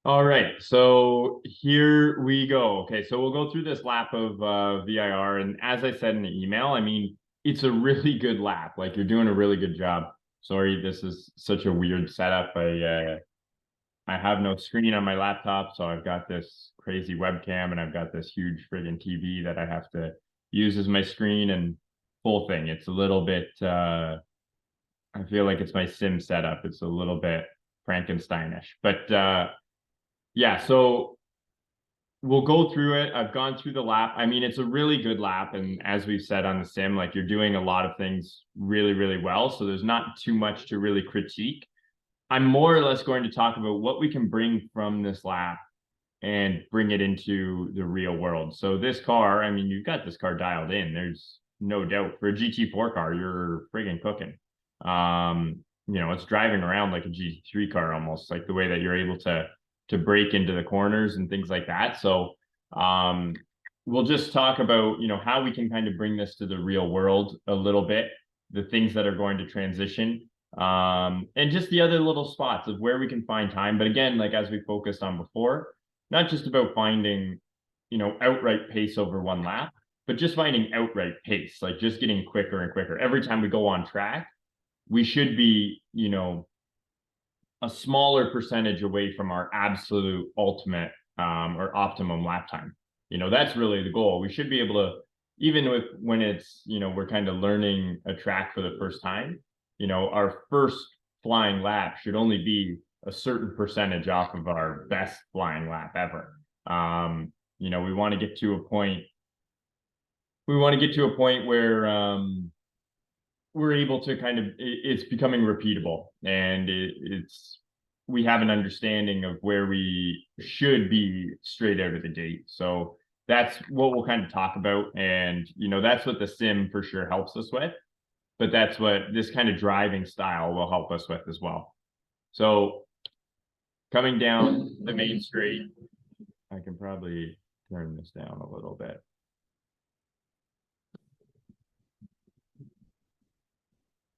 All right, so here we go. Okay, so we'll go through this lap of VIR, and as I said in the email, I mean, it's a really good lap. Like you're doing a really good job. Sorry, this is such a weird setup. I have no screen on my laptop, so I've got this crazy webcam, and I've got this huge friggin' TV that I have to use as my screen and full thing. It's a little bit. I feel like it's my sim setup. It's a little bit Frankensteinish, but yeah. So we'll go through it. I've gone through the lap. I mean, it's a really good lap. And as we've said on the sim, like you're doing a lot of things really, really well. So there's not too much to really critique. I'm more or less going to talk about what we can bring from this lap and bring it into the real world. So this car, I mean, you've got this car dialed in. There's no doubt for a GT4 car, you're friggin' cooking. It's driving around like a GT3 car almost, like the way that you're able to break into the corners and things like that. So we'll just talk about, how we can kind of bring this to the real world a little bit, the things that are going to transition, and just the other little spots of where we can find time. But again, like as we focused on before, not just about finding, outright pace over one lap, but just finding outright pace, like just getting quicker and quicker. Every time we go on track, we should be, a smaller percentage away from our absolute ultimate or optimum lap time. That's really the goal. We should be able to, even when it's, we're kind of learning a track for the first time, our first flying lap should only be a certain percentage off of our best flying lap ever. We want to get to a point. We want to get to a point where we're able to kind of it's becoming repeatable, and it's we have an understanding of where we should be straight out of the gate. So that's what we'll kind of talk about, and that's what the sim for sure helps us with, but that's what this kind of driving style will help us with as well. So coming down the main straight, I can probably turn this down a little bit.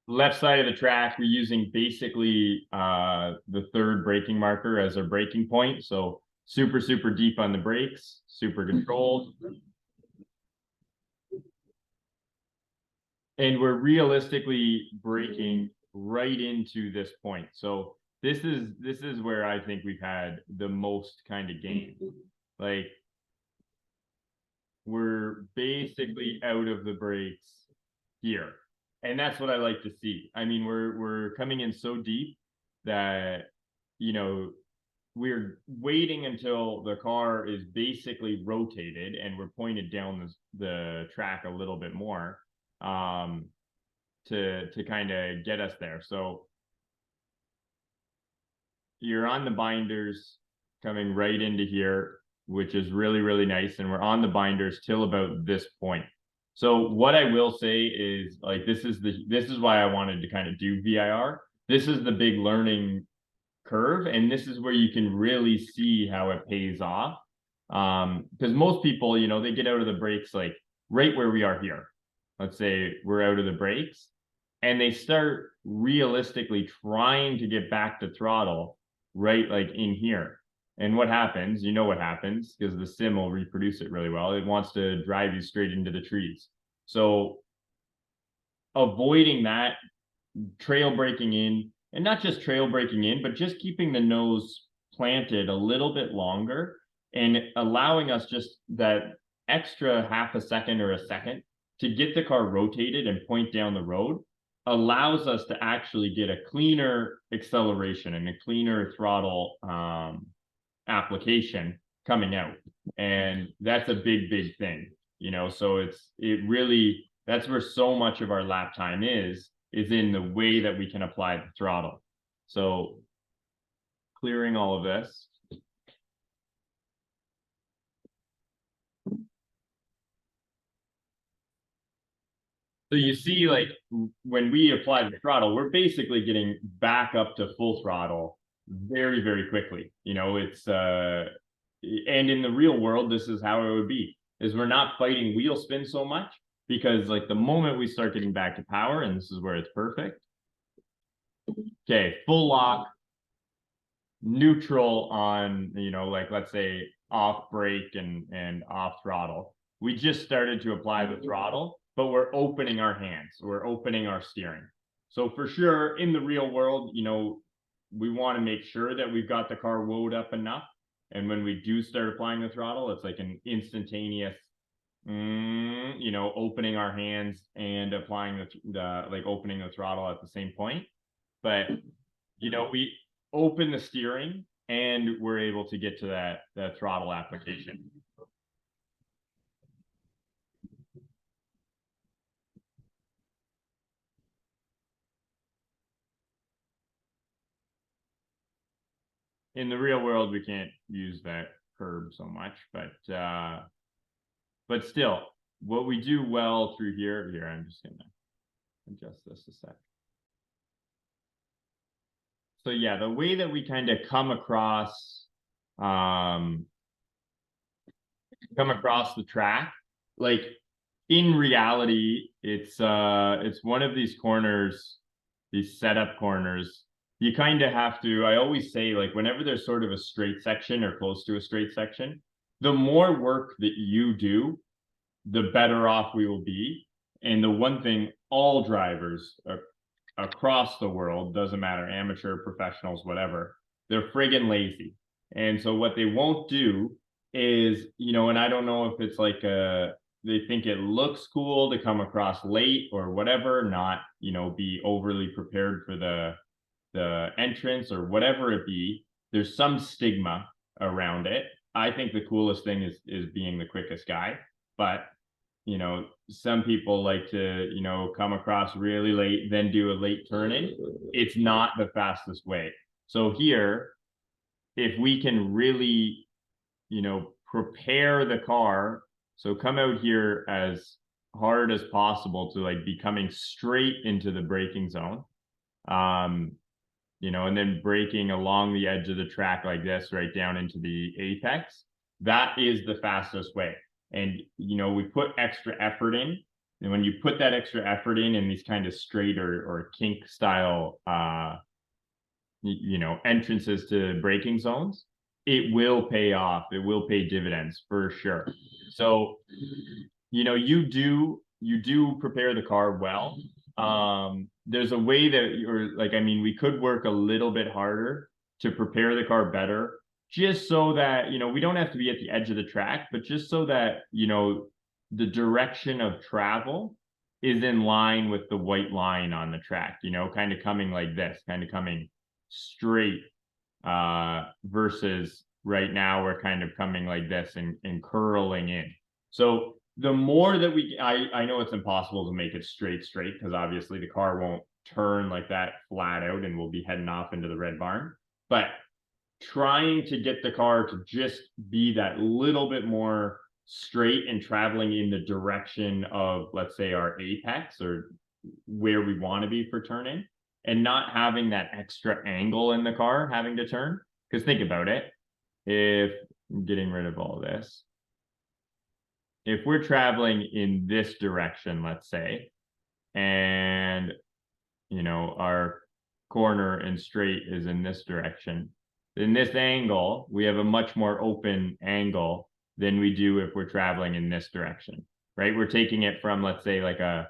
Left side of the track, we're using basically the third braking marker as our braking point. So super, super deep on the brakes, super controlled. And we're realistically braking right into this point. So this is where I think we've had the most kind of gain. Like we're basically out of the brakes here. And that's what I like to see. I mean, we're coming in so deep that we're waiting until the car is basically rotated and we're pointed down the track a little bit more to kind of get us there. So you're on the binders coming right into here, which is really, really nice. And we're on the binders till about this point. So what I will say is like this is why I wanted to kind of do VIR. This is the big learning curve, and this is where you can really see how it pays off. Because most people, they get out of the brakes like right where we are here. Let's say we're out of the brakes, and they start realistically trying to get back to throttle right like in here. And what happens, what happens, because the sim will reproduce it really well. It wants to drive you straight into the trees. So avoiding that, trail braking in, and not just trail braking in, but just keeping the nose planted a little bit longer and allowing us just that extra half a second or a second to get the car rotated and point down the road allows us to actually get a cleaner acceleration and a cleaner throttle application coming out. And that's a big, big thing, so it really, that's where so much of our lap time is in the way that we can apply the throttle. So clearing all of this. So you see, like when we apply the throttle, we're basically getting back up to full throttle very, very quickly. It's and in the real world, this is how it would be, is we're not fighting wheel spin so much, because like the moment we start getting back to power, and this is where it's perfect. Okay, full lock. neutral on, you know, like let's say off brake and off throttle. We just started to apply the throttle, but we're opening our hands, we're opening our steering. So for sure, in the real world, you know, we want to make sure that we've got the car woed up enough. And when we do start applying the throttle, it's like an instantaneous, you know, opening our hands and applying the like opening the throttle at the same point. But, you know, we open the steering and we're able to get to that throttle application. In the real world, we can't use that curb so much, but still, what we do well through here, I'm just gonna adjust this a sec. So yeah, the way that we kind of come across the track, like in reality, it's one of these corners, these setup corners. You kind of have to, I always say, like whenever there's sort of a straight section or close to a straight section, the more work that you do, the better off we will be. And the one thing all drivers across the world, doesn't matter, amateur, professionals, whatever, they're friggin' lazy. And so what they won't do is, you know, and I don't know if it's like they think it looks cool to come across late or whatever, not, you know, be overly prepared for the entrance or whatever it be. There's some stigma around it. I think the coolest thing is being the quickest guy, but you know, some people like to, you know, come across really late, then do a late turn in. It's not the fastest way. So here, if we can really, you know, prepare the car, so come out here as hard as possible to like be coming straight into the braking zone. You know, and then braking along the edge of the track like this, right down into the apex. That is the fastest way. And, you know, we put extra effort in. And when you put that extra effort in these kind of straight or kink style, you know, entrances to braking zones, it will pay off. It will pay dividends for sure. So, you know, you do prepare the car well. There's a way that you're like, I mean, we could work a little bit harder to prepare the car better, just so that, you know, we don't have to be at the edge of the track, but just so that, you know, the direction of travel is in line with the white line on the track, you know, kind of coming like this, kind of coming straight, versus right now we're kind of coming like this and curling in. So the more that I know it's impossible to make it straight because obviously the car won't turn like that flat out and we'll be heading off into the red barn, but trying to get the car to just be that little bit more straight and traveling in the direction of, let's say, our apex or where we want to be for turning, and not having that extra angle in the car having to turn. Because think about it, if I'm getting rid of all this, if we're traveling in this direction, let's say, and, you know, our corner and straight is in this direction, in this angle, we have a much more open angle than we do if we're traveling in this direction, right? We're taking it from, let's say, like a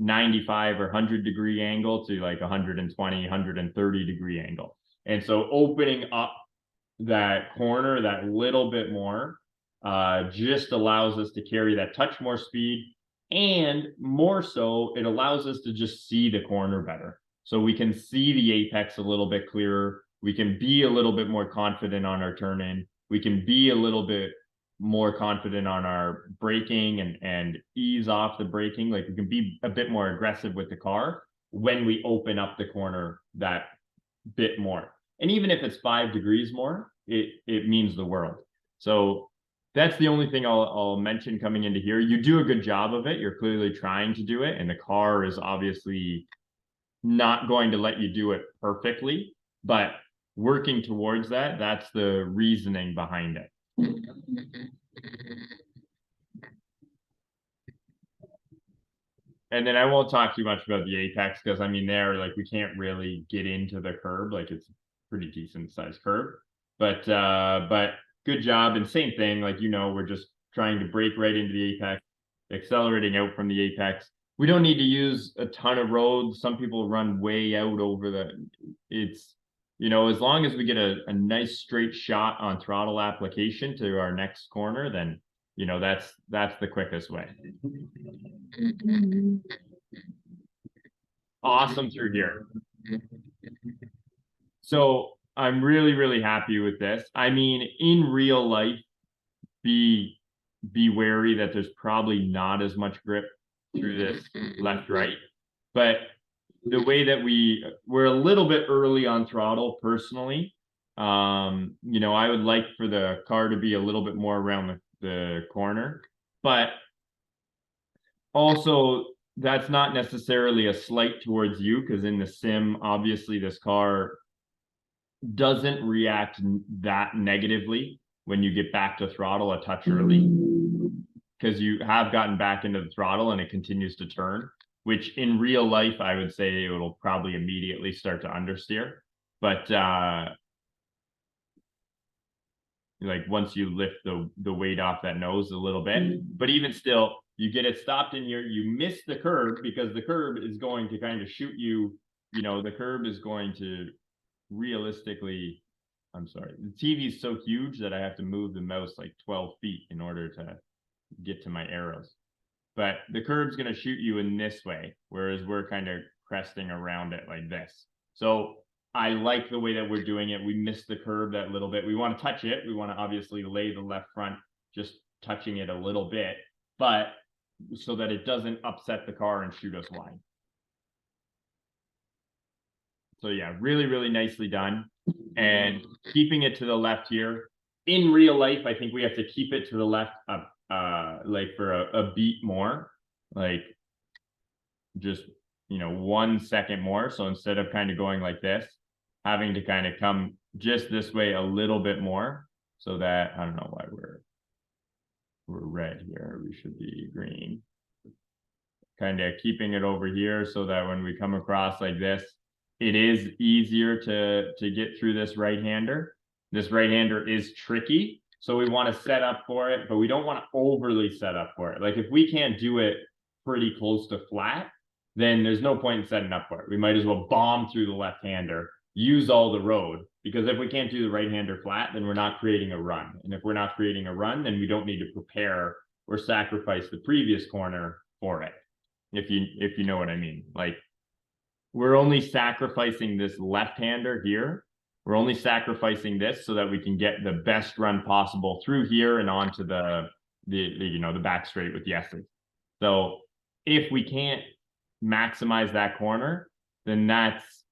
95 or 100 degree angle to like 120, 130 degree angle. And so opening up that corner that little bit more just allows us to carry that touch more speed, and more so, it allows us to just see the corner better. So we can see the apex a little bit clearer. We can be a little bit more confident on our turn in. We can be a little bit more confident on our braking and ease off the braking. Like we can be a bit more aggressive with the car when we open up the corner that bit more. And even if it's 5 degrees more, it means the world. So that's the only thing I'll mention coming into here. You do a good job of it. You're clearly trying to do it, and the car is obviously not going to let you do it perfectly, but working towards that, that's the reasoning behind it. And then I won't talk too much about the apex because I mean, there, like we can't really get into the curb. Like pretty decent sized curve. But good job. And same thing, like, we're just trying to break right into the apex, accelerating out from the apex. We don't need to use a ton of roads. Some people run way out over it's, as long as we get a nice straight shot on throttle application to our next corner, then, that's the quickest way. Awesome through here. So I'm really, really happy with this. I mean, in real life, be wary that there's probably not as much grip through this left right, but the way that we're a little bit early on throttle personally. I would like for the car to be a little bit more around the corner, but also that's not necessarily a slight towards you, because in the sim, obviously this car doesn't react that negatively when you get back to throttle a touch early, because you have gotten back into the throttle and it continues to turn, which in real life, I would say it'll probably immediately start to understeer. But like once you lift the weight off that nose a little bit, but even still, you get it stopped in here, you miss the curb, because the curb is going to kind of shoot you, the curb is going to realistically, I'm sorry, the TV is so huge that I have to move the mouse like 12 feet in order to get to my arrows. But the curb's going to shoot you in this way, whereas we're kind of cresting around it like this. So I like the way that we're doing it. We missed the curb that little bit. We want to touch it. We want to obviously lay the left front, just touching it a little bit, but so that it doesn't upset the car and shoot us wide. So yeah, really, really nicely done. And keeping it to the left here. In real life, I think we have to keep it to the left like for a beat more, like just 1 second more. So instead of kind of going like this, having to kind of come just this way a little bit more, so that I don't know why we're red here, we should be green. Kind of keeping it over here so that when we come across like this, it is easier to get through this right-hander. This right-hander is tricky, so we want to set up for it, but we don't want to overly set up for it. Like if we can't do it pretty close to flat, then there's no point in setting up for it. We might as well bomb through the left-hander, use all the road, because if we can't do the right-hander flat, then we're not creating a run. And if we're not creating a run, then we don't need to prepare or sacrifice the previous corner for it. If you know what I mean. Like, we're only sacrificing this left-hander here. We're only sacrificing this so that we can get the best run possible through here and onto the back straight with the S's. So if we can't maximize that corner, then that's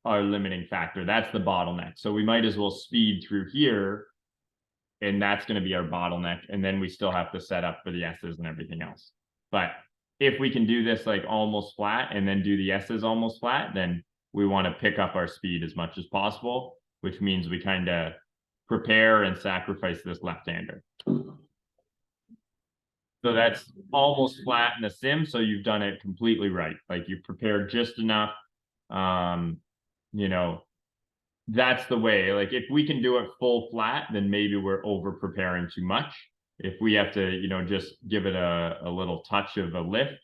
our limiting factor. That's the bottleneck. So we might as well speed through here, and that's going to be our bottleneck. And then we still have to set up for the S's and everything else. But if we can do this like almost flat and then do the S's almost flat, then we want to pick up our speed as much as possible, which means we kind of prepare and sacrifice this left-hander. So that's almost flat in the sim. So you've done it completely right. Like you've prepared just enough. That's the way. Like if we can do it full flat, then maybe we're over preparing too much. If we have to, just give it a little touch of a lift,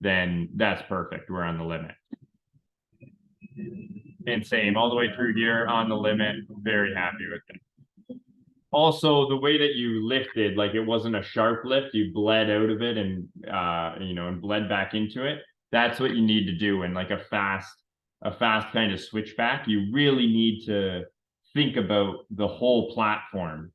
then that's perfect. We're on the limit. And same all the way through here on the limit. Very happy with it. Also, the way that you lifted, like it wasn't a sharp lift, you bled out of it and and bled back into it. That's what you need to do in like a fast kind of switchback. You really need to think about the whole platform.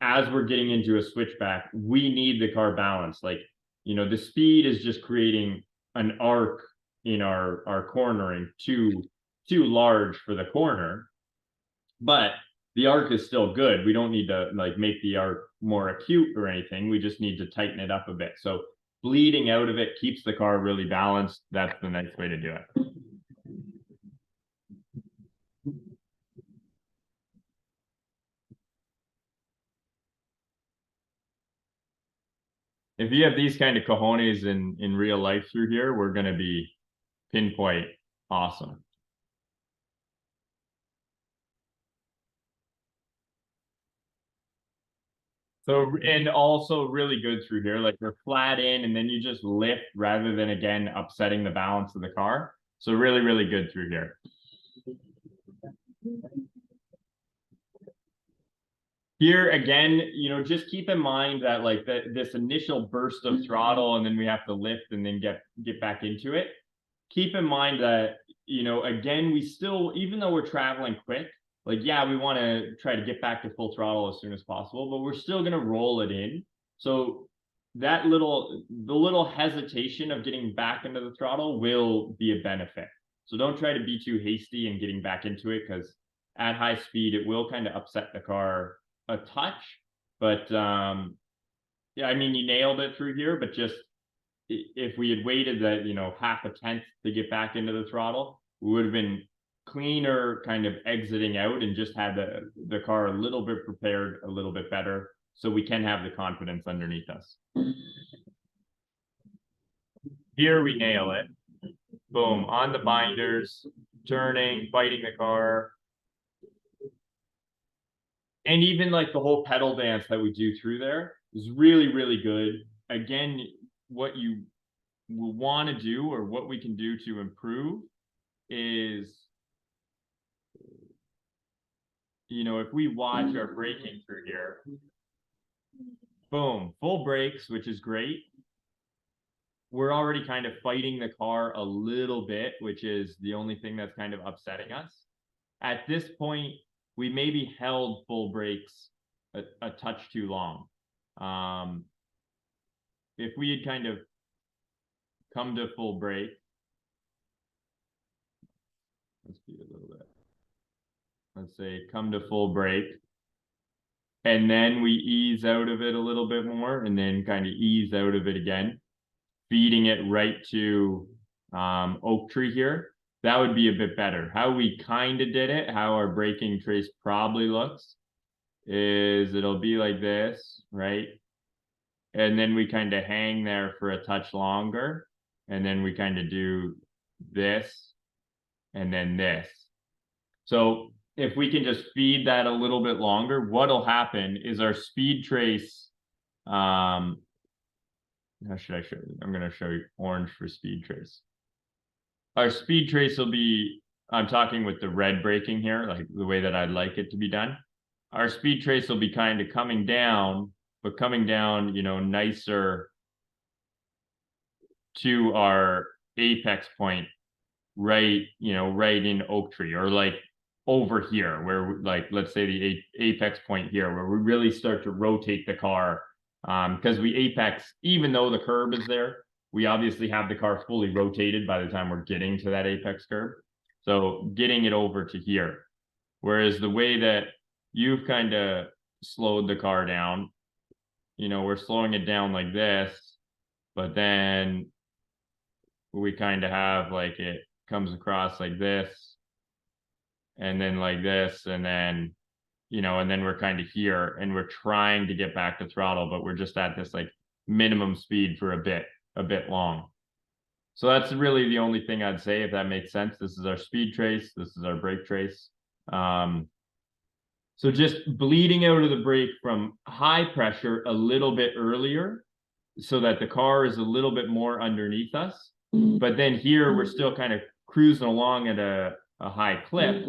As we're getting into a switchback, we need the car balance. Like, the speed is just creating an arc in our cornering too large for the corner, but the arc is still good. We don't need to like make the arc more acute or anything. We just need to tighten it up a bit. So bleeding out of it keeps the car really balanced. That's the nice way to do it. If you have these kind of cojones in real life through here, we're going to be pinpoint awesome. So, and also really good through here. Like we're flat in and then you just lift rather than again upsetting the balance of the car. So really, really good through here. Here again, just keep in mind that like this initial burst of throttle and then we have to lift and then get back into it. Keep in mind that, again, we still, even though we're traveling quick, like, yeah, we want to try to get back to full throttle as soon as possible, but we're still going to roll it in. So the little hesitation of getting back into the throttle will be a benefit. So don't try to be too hasty in getting back into it because at high speed, it will kind of upset the car a touch. But yeah, I mean, you nailed it through here, but just if we had waited that, half a tenth to get back into the throttle, we would have been cleaner kind of exiting out and just had the car a little bit prepared, a little bit better, so we can have the confidence underneath us. Here we nail it. Boom, on the binders, turning, fighting the car. And even like the whole pedal dance that we do through there is really, really good. Again, what you will want to do or what we can do to improve is, if we watch our braking through here, boom, full brakes, which is great. We're already kind of fighting the car a little bit, which is the only thing that's kind of upsetting us. At this point, we maybe held full brakes a touch too long. If we had kind of come to full brake, let's do a little bit. Let's say come to full brake. And then we ease out of it a little bit more and then kind of ease out of it again, feeding it right to oak tree here. That would be a bit better. How we kind of did it, how our braking trace probably looks, is it'll be like this, right? And then we kind of hang there for a touch longer. And then we kind of do this and then this. So if we can just feed that a little bit longer, what'll happen is our speed trace, how should I show you? I'm going to show you orange for speed trace. Our speed trace will be, I'm talking with the red braking here, like the way that I'd like it to be done. Our speed trace will be kind of coming down, but coming down, nicer to our apex point, right, right in oak tree, or like over here where like, let's say the apex point here, where we really start to rotate the car. Because we apex, even though the curb is there, we obviously have the car fully rotated by the time we're getting to that apex curb. So getting it over to here. Whereas the way that you've kind of slowed the car down, we're slowing it down like this, but then we kind of have like it comes across like this, and then like this, and then, and then we're kind of here and we're trying to get back to throttle, but we're just at this like minimum speed for a bit long. So that's really the only thing I'd say, if that makes sense. This is our speed trace. This is our brake trace. So just bleeding out of the brake from high pressure a little bit earlier so that the car is a little bit more underneath us. But then here we're still kind of cruising along at a high clip,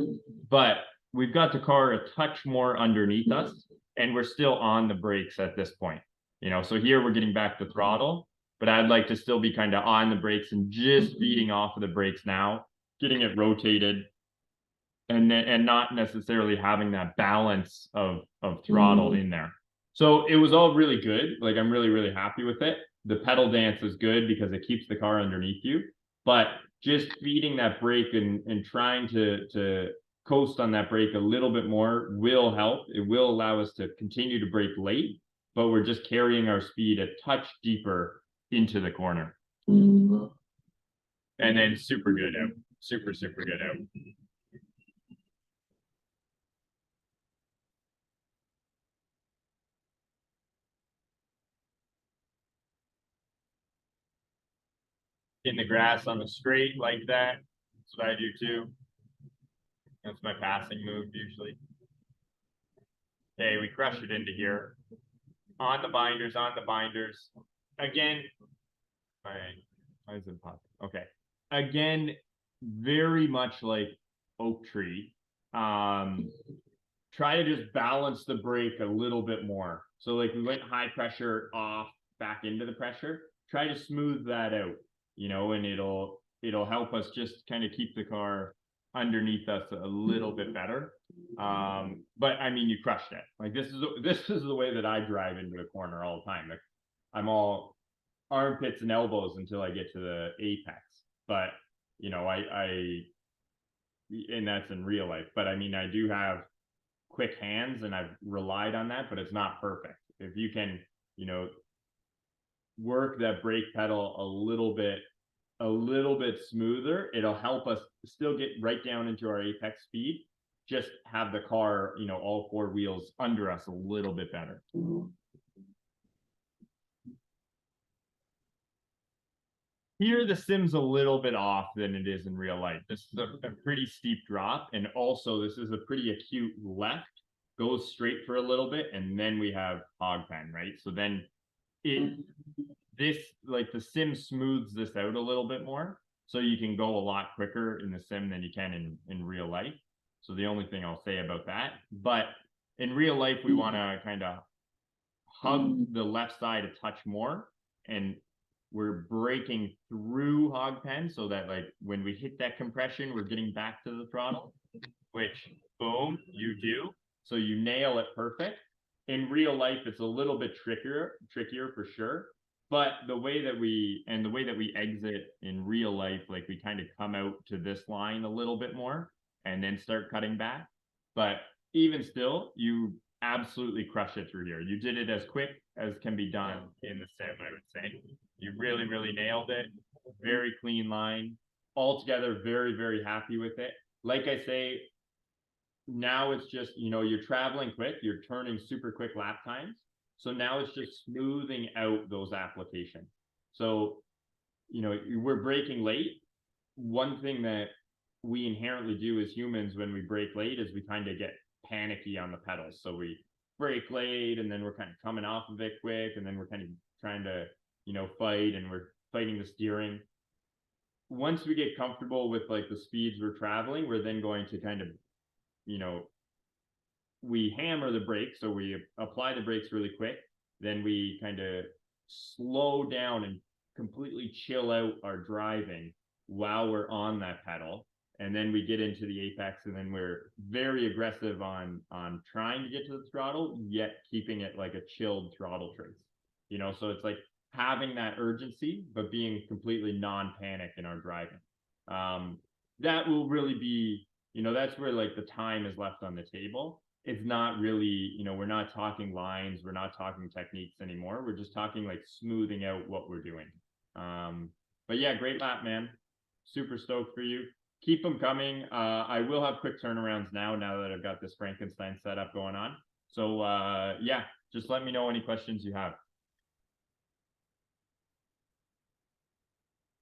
but we've got the car a touch more underneath us and we're still on the brakes at this point. So here we're getting back to throttle, but I'd like to still be kind of on the brakes and just feeding off of the brakes now, getting it rotated, and not necessarily having that balance of throttle in there. So it was all really good. Like I'm really, really happy with it. The pedal dance is good because it keeps the car underneath you, but just feeding that brake and trying to coast on that brake a little bit more will help. It will allow us to continue to brake late, but we're just carrying our speed a touch deeper into the corner. And then super good out. Super, super good out. In the grass on the straight like that. That's what I do too. That's my passing move usually. Okay, we crush it into here. On the binders, on the binders. Again, all right. Why is it popping? Okay. Again, very much like oak tree. Try to just balance the brake a little bit more. So like we went high pressure off back into the pressure. Try to smooth that out, and it'll help us just kind of keep the car underneath us a little bit better. But I mean, you crushed it. Like this is the way that I drive into a corner all the time. Like I'm all armpits and elbows until I get to the apex. But I and that's in real life. But I mean, I do have quick hands and I've relied on that, but it's not perfect. If you can, work that brake pedal a little bit smoother, it'll help us still get right down into our apex speed. Just have the car, all four wheels under us a little bit better. Here, the sim's a little bit off than it is in real life. This is a pretty steep drop, and also this is a pretty acute left. Goes straight for a little bit, and then we have hog pen, right? So then like the sim smooths this out a little bit more, so you can go a lot quicker in the sim than you can in real life. So the only thing I'll say about that, but in real life, we want to kind of hug the left side a touch more, and we're breaking through hog pen so that like when we hit that compression, we're getting back to the throttle, which boom, you do. So you nail it perfect. In real life, it's a little bit trickier for sure. But the way that we exit in real life, like we kind of come out to this line a little bit more and then start cutting back. But even still, you absolutely crush it through here. You did it as quick as can be done in the sim, I would say. You really, really nailed it. Very clean line. Altogether, very, very happy with it. Like I say, now it's just, you're traveling quick, you're turning super quick lap times. So now it's just smoothing out those applications. So, we're braking late. One thing that we inherently do as humans when we brake late is we kind of get panicky on the pedals. So we brake late and then we're kind of coming off of it quick and then we're kind of trying to, fight and we're fighting the steering. Once we get comfortable with like the speeds we're traveling, we're then going to kind of, we hammer the brakes. So we apply the brakes really quick. Then we kind of slow down and completely chill out our driving while we're on that pedal. And then we get into the apex and then we're very aggressive on trying to get to the throttle, yet keeping it like a chilled throttle trace. So it's like having that urgency, but being completely non-panic in our driving. That will really be, that's where like the time is left on the table. It's not really, we're not talking lines, we're not talking techniques anymore. We're just talking like smoothing out what we're doing. But yeah, great lap, man. Super stoked for you. Keep them coming. I will have quick turnarounds now that I've got this Frankenstein setup going on. So yeah, just let me know any questions you have.